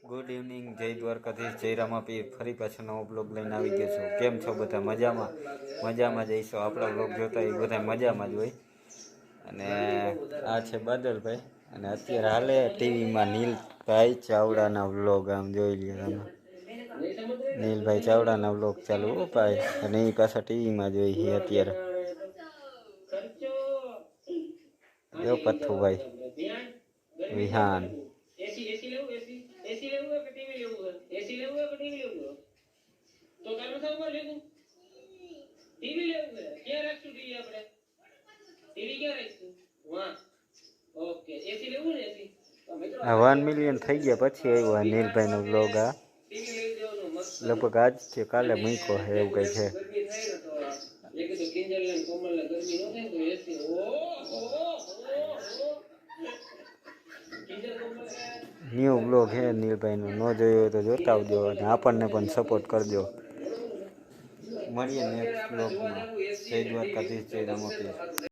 Good evening, જય દ્વારકાધીશ, જય રામાપીર. ફરી પાછો નવો બ્લોગ લઈને આવી ગયો છું. કેમ છો બધા? મજામાં જઈશું. આપણા બ્લોગ જોતા એ બધા મજામાં જ હોય. અને આ છે બાદલભાઈ, અને અત્યારે હાલે ટીવીમાં નીલભાઈ ચાવડાના વ્લોગ. આમ જોઈ લ્યો તમે, નીલભાઈ ચાવડાના વ્લોગ ચાલુ હો ભાઈ. અને એ પાછા ટીવીમાં જોઈ છે અત્યારે. જો પથ્થુભાઈ વિહાન. એસી લેવું હે કે ટીવી લેવું હે? એસી લેવું હે કે ટીવી લેવું હે? તો તારું સાહેબ લેવું ટીવી લેવું હે. ક્યાં રાખશું ટીવી આપણે? ટીવી ક્યાં રાખશું? વાહ, ઓકે. એસી લેવું ને? એસી આ 1 મિલિયન થઈ ગયા પછી આવ્યો નીલભાઈનો વ્લોગ. આ ટીવી લઈ દેવાનું મસ્ત. લગભગ આજ કે કાલે મૂક્યો છે એવું કંઈ છે. ગરમી થાય ને તો એક તો કિંજલ ને કોમલ ને ગરમી ન થાય તો એસી ન્યૂ બ્લોગ હે નીલભાઈનો. ન જોયો હોય તો જોતા આવજો અને આપણને પણ સપોર્ટ કરજો. મળીએ નેક્સ્ટ બ્લોગમાં. જય દ્વારકાધીશ, જય રામાપીર.